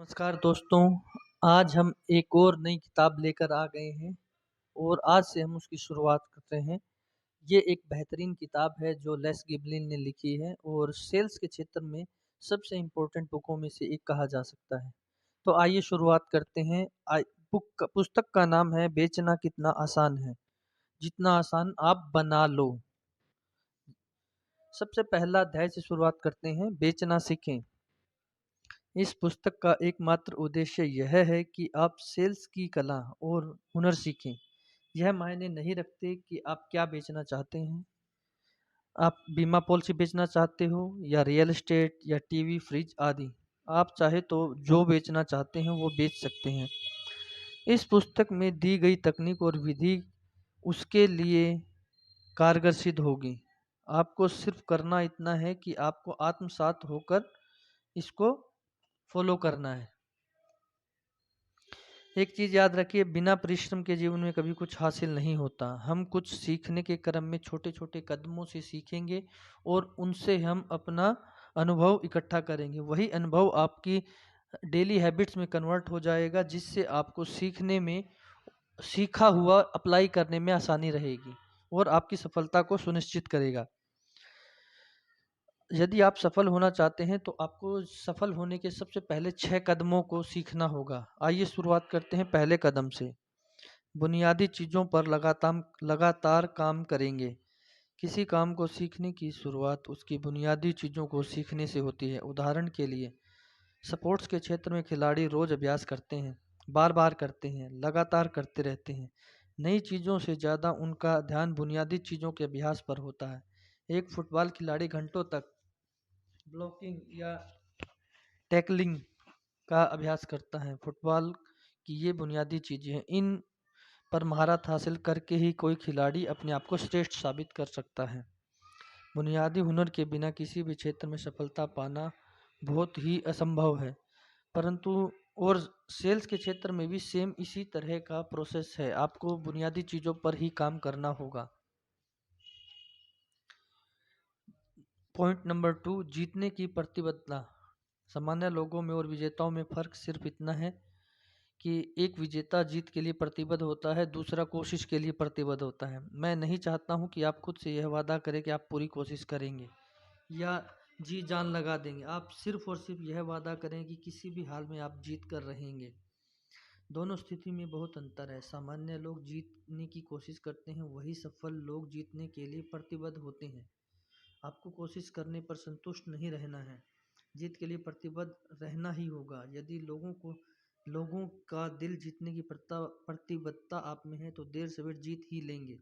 नमस्कार दोस्तों। आज हम एक और नई किताब लेकर आ गए हैं और आज से हम उसकी शुरुआत करते हैं। ये एक बेहतरीन किताब है जो लेस गिबलिन ने लिखी है और सेल्स के क्षेत्र में सबसे इम्पोर्टेंट बुकों में से एक कहा जा सकता है। तो आइए शुरुआत करते हैं। पुस्तक का नाम है बेचना कितना आसान है, जितना आसान आप बना लो। सबसे पहला अध्याय से शुरुआत करते हैं, बेचना सीखें। इस पुस्तक का एकमात्र उद्देश्य यह है कि आप सेल्स की कला और हुनर सीखें। यह मायने नहीं रखते कि आप क्या बेचना चाहते हैं। आप बीमा पॉलिसी बेचना चाहते हो या रियल एस्टेट या टीवी, फ्रिज आदि। आप चाहे तो जो बेचना चाहते हैं वो बेच सकते हैं। इस पुस्तक में दी गई तकनीक और विधि उसके लिए कारगर सिद्ध होगी। आपको सिर्फ करना इतना है कि आपको आत्मसात होकर इसको फॉलो करना है। एक चीज़ याद रखिए, बिना परिश्रम के जीवन में कभी कुछ हासिल नहीं होता। हम कुछ सीखने के क्रम में छोटे छोटे कदमों से सीखेंगे और उनसे हम अपना अनुभव इकट्ठा करेंगे। वही अनुभव आपकी डेली हैबिट्स में कन्वर्ट हो जाएगा, जिससे आपको सीखने में, सीखा हुआ अप्लाई करने में आसानी रहेगी और आपकी सफलता को सुनिश्चित करेगा। यदि आप सफल होना चाहते हैं तो आपको सफल होने के सबसे पहले 6 कदमों को सीखना होगा। आइए शुरुआत करते हैं पहले कदम से। बुनियादी चीज़ों पर लगातार काम करेंगे। किसी काम को सीखने की शुरुआत उसकी बुनियादी चीज़ों को सीखने से होती है। उदाहरण के लिए, स्पोर्ट्स के क्षेत्र में खिलाड़ी रोज अभ्यास करते हैं, बार बार करते हैं, लगातार करते रहते हैं। नई चीज़ों से ज़्यादा उनका ध्यान बुनियादी चीज़ों के अभ्यास पर होता है। एक फुटबॉल खिलाड़ी घंटों तक ब्लॉकिंग या टैकलिंग का अभ्यास करता है। फुटबॉल की ये बुनियादी चीज़ें हैं। इन पर महारत हासिल करके ही कोई खिलाड़ी अपने आप को श्रेष्ठ साबित कर सकता है। बुनियादी हुनर के बिना किसी भी क्षेत्र में सफलता पाना बहुत ही असंभव है। परंतु और सेल्स के क्षेत्र में भी सेम इसी तरह का प्रोसेस है। आपको बुनियादी चीज़ों पर ही काम करना होगा। पॉइंट नंबर 2, जीतने की प्रतिबद्धता। सामान्य लोगों में और विजेताओं में फ़र्क सिर्फ इतना है कि एक विजेता जीत के लिए प्रतिबद्ध होता है, दूसरा कोशिश के लिए प्रतिबद्ध होता है। मैं नहीं चाहता हूं कि आप खुद से यह वादा करें कि आप पूरी कोशिश करेंगे या जी जान लगा देंगे। आप सिर्फ और सिर्फ यह वादा करें कि किसी भी हाल में आप जीत कर रहेंगे। दोनों स्थिति में बहुत अंतर है। सामान्य लोग जीतने की कोशिश करते हैं, वही सफल लोग जीतने के लिए प्रतिबद्ध होते हैं। आपको कोशिश करने पर संतुष्ट नहीं रहना है, जीत के लिए प्रतिबद्ध रहना ही होगा। यदि लोगों का दिल जीतने की प्रतिबद्धता आप में है तो देर सवेर जीत ही लेंगे।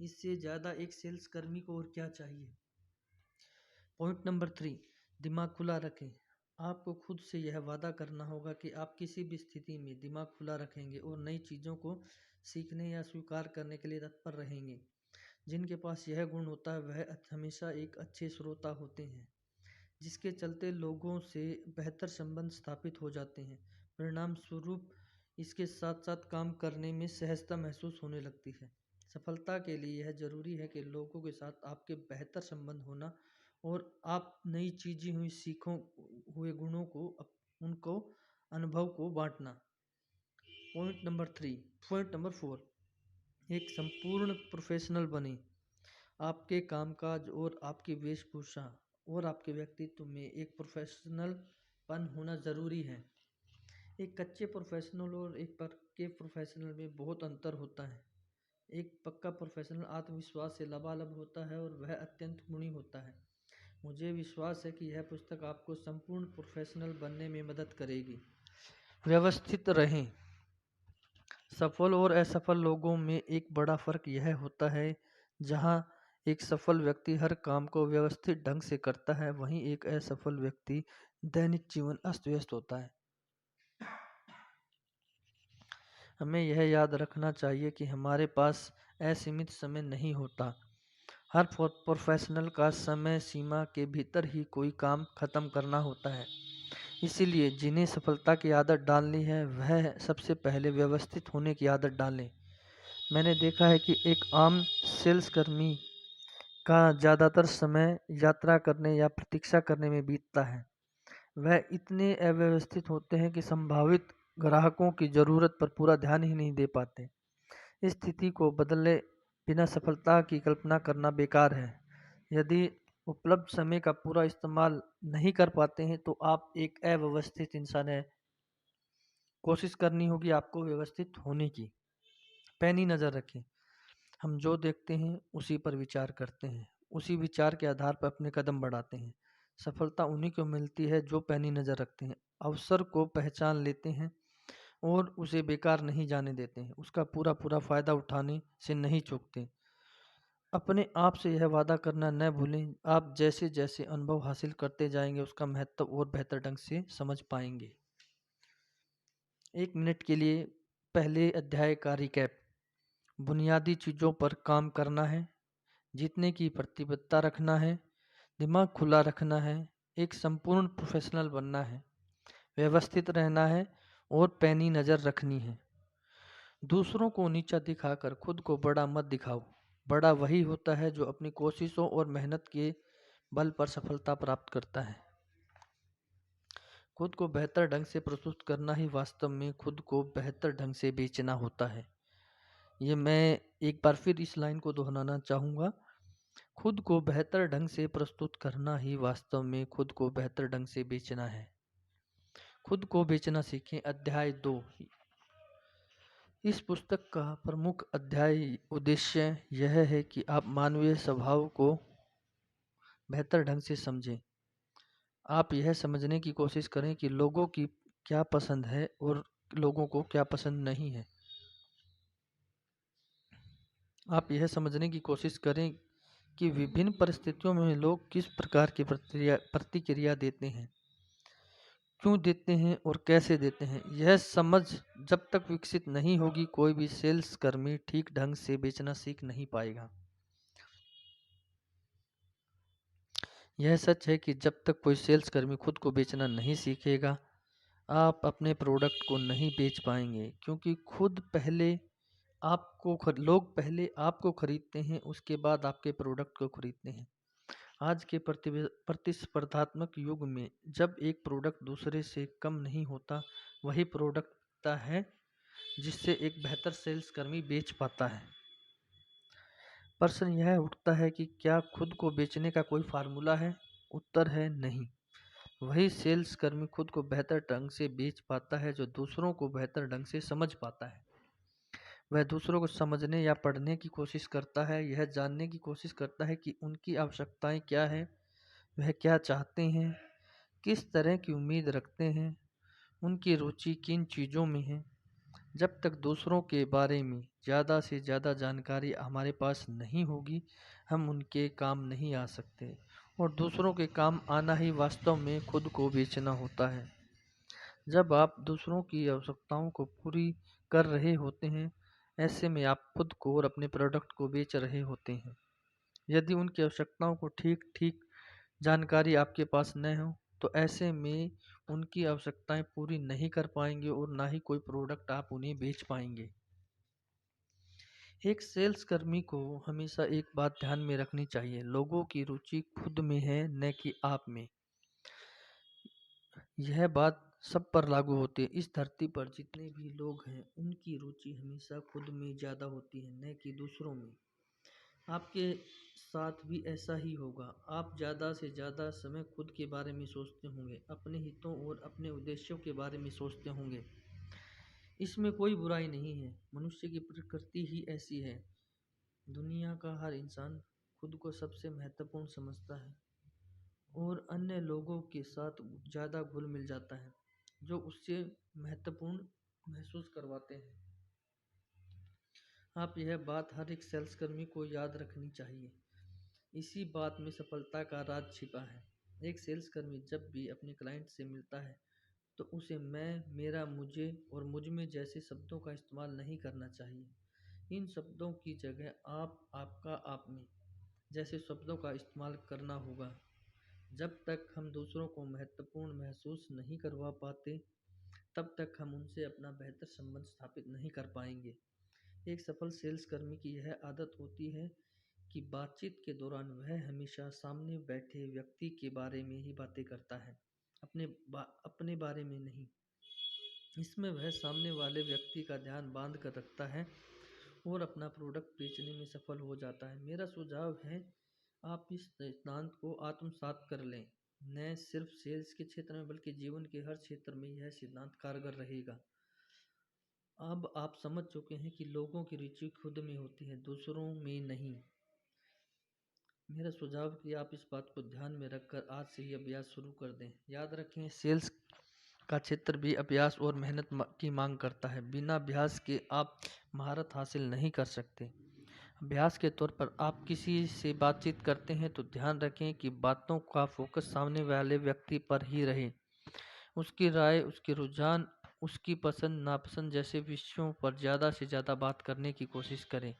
इससे ज़्यादा एक सेल्स कर्मी को और क्या चाहिए। पॉइंट नंबर 3, दिमाग खुला रखें। आपको खुद से यह वादा करना होगा कि आप किसी भी स्थिति में दिमाग खुला रखेंगे और नई चीज़ों को सीखने या स्वीकार करने के लिए तत्पर रहेंगे। जिनके पास यह गुण होता है वह हमेशा एक अच्छे श्रोता होते हैं, जिसके चलते लोगों से बेहतर संबंध स्थापित हो जाते हैं। परिणाम स्वरूप इसके साथ साथ काम करने में सहजता महसूस होने लगती है। सफलता के लिए यह जरूरी है कि लोगों के साथ आपके बेहतर संबंध होना और आप नई चीज़ें हुई सीखो हुए गुणों को उनको अनुभव को बांटना। पॉइंट नंबर 4, एक संपूर्ण प्रोफेशनल बने। आपके कामकाज और आपकी वेशभूषा और आपके व्यक्तित्व में एक प्रोफेशनलपन होना ज़रूरी है। एक कच्चे प्रोफेशनल और एक पक्के प्रोफेशनल में बहुत अंतर होता है। एक पक्का प्रोफेशनल आत्मविश्वास से लबालब होता है और वह अत्यंत गुणी होता है। मुझे विश्वास है कि यह पुस्तक आपको संपूर्ण प्रोफेशनल बनने में मदद करेगी। व्यवस्थित रहें। सफल और असफल लोगों में एक बड़ा फर्क यह होता है, जहां एक सफल व्यक्ति हर काम को व्यवस्थित ढंग से करता है, वहीं एक असफल व्यक्ति दैनिक जीवन अस्त व्यस्त होता है। हमें यह याद रखना चाहिए कि हमारे पास असीमित समय नहीं होता। हर प्रोफेशनल का समय सीमा के भीतर ही कोई काम खत्म करना होता है। इसीलिए जिन्हें सफलता की आदत डालनी है वह सबसे पहले व्यवस्थित होने की आदत डालें। मैंने देखा है कि एक आम सेल्स कर्मी का ज़्यादातर समय यात्रा करने या प्रतीक्षा करने में बीतता है। वह इतने अव्यवस्थित होते हैं कि संभावित ग्राहकों की ज़रूरत पर पूरा ध्यान ही नहीं दे पाते। इस स्थिति को बदले बिना सफलता की कल्पना करना बेकार है। यदि उपलब्ध समय का पूरा इस्तेमाल नहीं कर पाते हैं तो आप एक अव्यवस्थित इंसान हैं। कोशिश करनी होगी आपको व्यवस्थित होने की। पैनी नज़र रखें। हम जो देखते हैं उसी पर विचार करते हैं, उसी विचार के आधार पर अपने कदम बढ़ाते हैं। सफलता उन्हीं को मिलती है जो पैनी नज़र रखते हैं, अवसर को पहचान लेते हैं और उसे बेकार नहीं जाने देते हैं, उसका पूरा पूरा फायदा उठाने से नहीं चूकते। अपने आप से यह वादा करना न भूलें, आप जैसे जैसे अनुभव हासिल करते जाएंगे उसका महत्व और बेहतर ढंग से समझ पाएंगे। 1 मिनट के लिए पहले अध्याय का रिकैप। बुनियादी चीज़ों पर काम करना है, जीतने की प्रतिबद्धता रखना है, दिमाग खुला रखना है, एक संपूर्ण प्रोफेशनल बनना है, व्यवस्थित रहना है और पैनी नज़र रखनी है। दूसरों को नीचा दिखाकर खुद को बड़ा मत दिखाओ। बड़ा वही होता है जो अपनी कोशिशों और मेहनत के बल पर सफलता प्राप्त करता है। खुद को बेहतर ढंग से प्रस्तुत करना ही वास्तव में खुद को बेहतर ढंग से बेचना होता है। ये मैं एक बार फिर इस लाइन को दोहराना चाहूँगा। खुद को बेहतर ढंग से प्रस्तुत करना ही वास्तव में खुद को बेहतर ढंग से बेचना है। खुद को बेचना सीखें। अध्याय 2। इस पुस्तक का प्रमुख अध्याय उद्देश्य यह है कि आप मानवीय स्वभाव को बेहतर ढंग से समझें। आप यह समझने की कोशिश करें कि लोगों की क्या पसंद है और लोगों को क्या पसंद नहीं है। आप यह समझने की कोशिश करें कि विभिन्न परिस्थितियों में लोग किस प्रकार की प्रतिक्रिया देते हैं, क्यों देते हैं और कैसे देते हैं। यह समझ जब तक विकसित नहीं होगी, कोई भी सेल्स कर्मी ठीक ढंग से बेचना सीख नहीं पाएगा। यह सच है कि जब तक कोई सेल्स कर्मी खुद को बेचना नहीं सीखेगा, आप अपने प्रोडक्ट को नहीं बेच पाएंगे, क्योंकि लोग पहले आपको खरीदते हैं, उसके बाद आपके प्रोडक्ट को खरीदते हैं। आज के प्रतिस्पर्धात्मक युग में जब एक प्रोडक्ट दूसरे से कम नहीं होता, वही प्रोडक्ट है जिससे एक बेहतर सेल्स कर्मी बेच पाता है। प्रश्न यह उठता है कि क्या खुद को बेचने का कोई फार्मूला है? उत्तर है नहीं। वही सेल्स कर्मी खुद को बेहतर ढंग से बेच पाता है जो दूसरों को बेहतर ढंग से समझ पाता है। वह दूसरों को समझने या पढ़ने की कोशिश करता है, यह जानने की कोशिश करता है कि उनकी आवश्यकताएं क्या है, वह क्या चाहते हैं, किस तरह की उम्मीद रखते हैं, उनकी रुचि किन चीज़ों में है। जब तक दूसरों के बारे में ज़्यादा से ज़्यादा जानकारी हमारे पास नहीं होगी, हम उनके काम नहीं आ सकते, और दूसरों के काम आना ही वास्तव में खुद को बेचना होता है। जब आप दूसरों की आवश्यकताओं को पूरी कर रहे होते हैं, ऐसे में आप खुद को और अपने प्रोडक्ट को बेच रहे होते हैं। यदि उनकी आवश्यकताओं को ठीक ठीक जानकारी आपके पास न हो, तो ऐसे में उनकी आवश्यकताएं पूरी नहीं कर पाएंगे और ना ही कोई प्रोडक्ट आप उन्हें बेच पाएंगे। एक सेल्स कर्मी को हमेशा एक बात ध्यान में रखनी चाहिए, लोगों की रुचि खुद में है, न कि आप में। यह बात सब पर लागू होती है। इस धरती पर जितने भी लोग हैं, उनकी रुचि हमेशा खुद में ज़्यादा होती है, न कि दूसरों में। आपके साथ भी ऐसा ही होगा। आप ज़्यादा से ज़्यादा समय खुद के बारे में सोचते होंगे, अपने हितों और अपने उद्देश्यों के बारे में सोचते होंगे। इसमें कोई बुराई नहीं है, मनुष्य की प्रकृति ही ऐसी है। दुनिया का हर इंसान खुद को सबसे महत्वपूर्ण समझता है और अन्य लोगों के साथ ज़्यादा घुल मिल जाता है, जो उससे महत्वपूर्ण महसूस करवाते हैं। आप यह बात हर एक सेल्स कर्मी को याद रखनी चाहिए। इसी बात में सफलता का राज छिपा है। एक सेल्स कर्मी जब भी अपने क्लाइंट से मिलता है तो उसे मैं, मेरा, मुझे और मुझ में जैसे शब्दों का इस्तेमाल नहीं करना चाहिए। इन शब्दों की जगह आप, आपका, आप में जैसे शब्दों का इस्तेमाल करना होगा। जब तक हम दूसरों को महत्वपूर्ण महसूस नहीं करवा पाते, तब तक हम उनसे अपना बेहतर संबंध स्थापित नहीं कर पाएंगे। एक सफल सेल्स कर्मी की यह आदत होती है कि बातचीत के दौरान वह हमेशा सामने बैठे व्यक्ति के बारे में ही बातें करता है। अपने बारे में नहीं। इसमें वह सामने वाले व्यक्ति का ध्यान बांध कर रखता है और अपना प्रोडक्ट बेचने में सफल हो जाता है। मेरा सुझाव है आप इस सिद्धांत को आत्मसात कर लें। न सिर्फ सेल्स के क्षेत्र में बल्कि जीवन के हर क्षेत्र में यह सिद्धांत कारगर रहेगा। अब आप समझ चुके हैं कि लोगों की रुचि खुद में होती है, दूसरों में नहीं। मेरा सुझाव है कि आप इस बात को ध्यान में रखकर आज से ही अभ्यास शुरू कर दें। याद रखें, सेल्स का क्षेत्र भी अभ्यास और मेहनत की मांग करता है। बिना अभ्यास के आप महारत हासिल नहीं कर सकते। अभ्यास के तौर पर आप किसी से बातचीत करते हैं तो ध्यान रखें कि बातों का फोकस सामने वाले व्यक्ति पर ही रहे। उसकी राय, उसके रुझान, उसकी पसंद नापसंद जैसे विषयों पर ज़्यादा से ज़्यादा बात करने की कोशिश करें।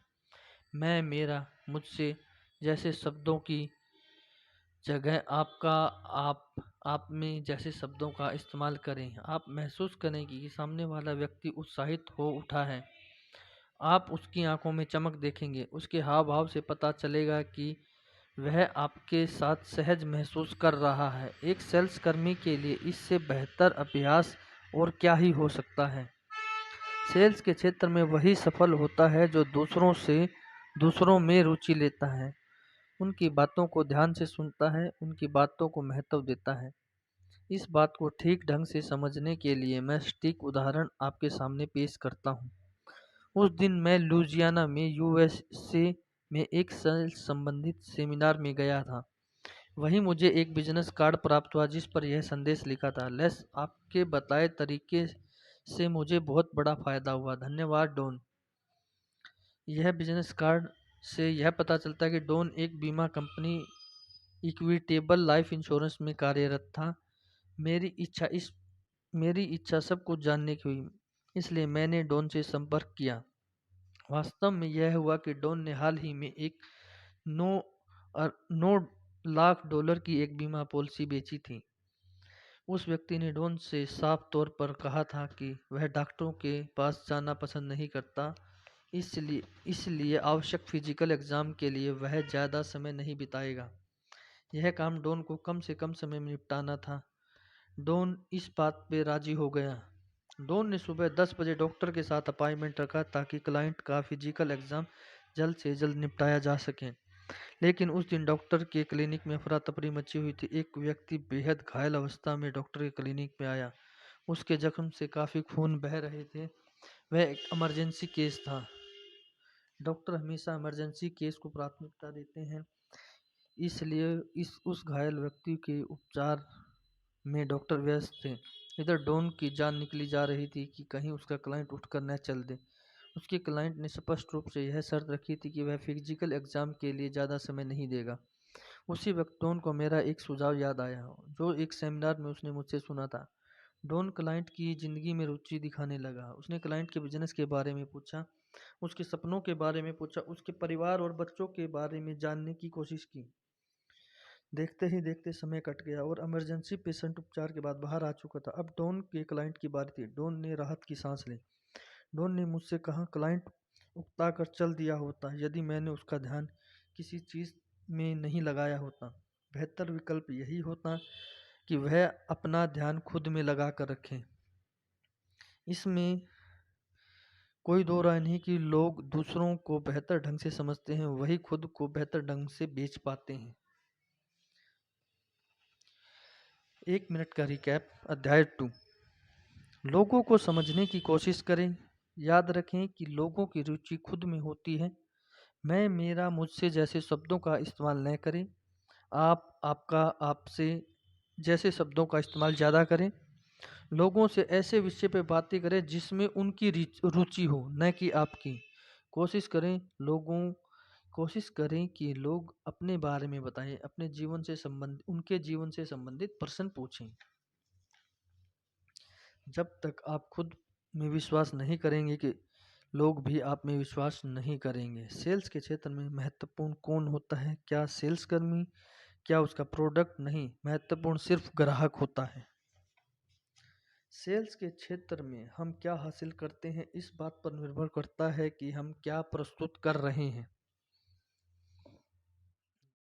मैं, मेरा, मुझसे जैसे शब्दों की जगह आपका, आप में जैसे शब्दों का इस्तेमाल करें। आप महसूस करें कि सामने वाला व्यक्ति उत्साहित हो उठा है। आप उसकी आंखों में चमक देखेंगे, उसके हाव भाव से पता चलेगा कि वह आपके साथ सहज महसूस कर रहा है। एक सेल्स कर्मी के लिए इससे बेहतर अभ्यास और क्या ही हो सकता है। सेल्स के क्षेत्र में वही सफल होता है जो दूसरों में रुचि लेता है, उनकी बातों को ध्यान से सुनता है, उनकी बातों को महत्व देता है। इस बात को ठीक ढंग से समझने के लिए मैं सटीक उदाहरण आपके सामने पेश करता हूँ। उस दिन मैं लुजियाना में यूएसए में एक सेल्स संबंधित सेमिनार में गया था। वहीं मुझे एक बिजनेस कार्ड प्राप्त हुआ जिस पर यह संदेश लिखा था, लेस आपके बताए तरीके से मुझे बहुत बड़ा फायदा हुआ। धन्यवाद डॉन। यह बिजनेस कार्ड से यह पता चलता है कि डॉन एक बीमा कंपनी इक्विटेबल लाइफ इंश्योरेंस में कार्यरत था। मेरी इच्छा सब कुछ जानने की हुई, इसलिए मैंने डॉन से संपर्क किया। वास्तव में यह हुआ कि डॉन ने हाल ही में एक 9 लाख डॉलर की एक बीमा पॉलिसी बेची थी। उस व्यक्ति ने डॉन से साफ तौर पर कहा था कि वह डॉक्टरों के पास जाना पसंद नहीं करता, इसलिए आवश्यक फिजिकल एग्जाम के लिए वह ज़्यादा समय नहीं बिताएगा। यह काम डॉन को कम से कम समय में निपटाना था। डॉन इस बात पे राजी हो गया। डॉन ने सुबह 10 बजे डॉक्टर के साथ अपॉइंटमेंट रखा ताकि क्लाइंट का फिजिकल एग्जाम जल्द से जल्द निपटाया जा सके। लेकिन उस दिन डॉक्टर के क्लिनिक में अफरा तफरी मची हुई थी। एक व्यक्ति बेहद घायल अवस्था में डॉक्टर के क्लिनिक में आया। उसके जख्म से काफ़ी खून बह रहे थे। वह एक इमरजेंसी केस था। डॉक्टर हमेशा इमरजेंसी केस को प्राथमिकता देते हैं, इसलिए उस घायल व्यक्ति के उपचार में डॉक्टर व्यस्त थे। इधर डॉन की जान निकली जा रही थी कि कहीं उसका क्लाइंट उठकर न चल दे। उसके क्लाइंट ने स्पष्ट रूप से यह शर्त रखी थी कि वह फिजिकल एग्जाम के लिए ज़्यादा समय नहीं देगा। उसी वक्त डॉन को मेरा एक सुझाव याद आया जो एक सेमिनार में उसने मुझसे सुना था। डॉन क्लाइंट की ज़िंदगी में रुचि दिखाने लगा। उसने क्लाइंट के बिजनेस के बारे में पूछा, उसके सपनों के बारे में पूछा, उसके परिवार और बच्चों के बारे में जानने की कोशिश की। देखते ही देखते समय कट गया और इमरजेंसी पेशेंट उपचार के बाद बाहर आ चुका था। अब डॉन के क्लाइंट की बारी थी। डॉन ने राहत की सांस ली। डॉन ने मुझसे कहा, क्लाइंट उकता कर चल दिया होता यदि मैंने उसका ध्यान किसी चीज़ में नहीं लगाया होता। बेहतर विकल्प यही होता कि वह अपना ध्यान खुद में लगा कर रखें। इसमें कोई दो राय नहीं कि लोग दूसरों को बेहतर ढंग से समझते हैं, वही खुद को बेहतर ढंग से बेच पाते हैं। 1 मिनट का रिकैप। अध्याय 2। लोगों को समझने की कोशिश करें। याद रखें कि लोगों की रुचि खुद में होती है। मैं, मेरा, मुझसे जैसे शब्दों का इस्तेमाल न करें। आप, आपका, आपसे जैसे शब्दों का इस्तेमाल ज़्यादा करें। लोगों से ऐसे विषय पे बातें करें जिसमें उनकी रुचि हो, न कि आपकी। कोशिश करें कि लोग अपने बारे में बताएं, उनके जीवन से संबंधित प्रश्न पूछें। जब तक आप खुद में विश्वास नहीं करेंगे कि लोग भी आप में विश्वास नहीं करेंगे। सेल्स के क्षेत्र में महत्वपूर्ण कौन होता है? क्या सेल्स कर्मी? क्या उसका प्रोडक्ट? नहीं, महत्वपूर्ण सिर्फ ग्राहक होता है। सेल्स के क्षेत्र में हम क्या हासिल करते हैं इस बात पर निर्भर करता है कि हम क्या प्रस्तुत कर रहे हैं।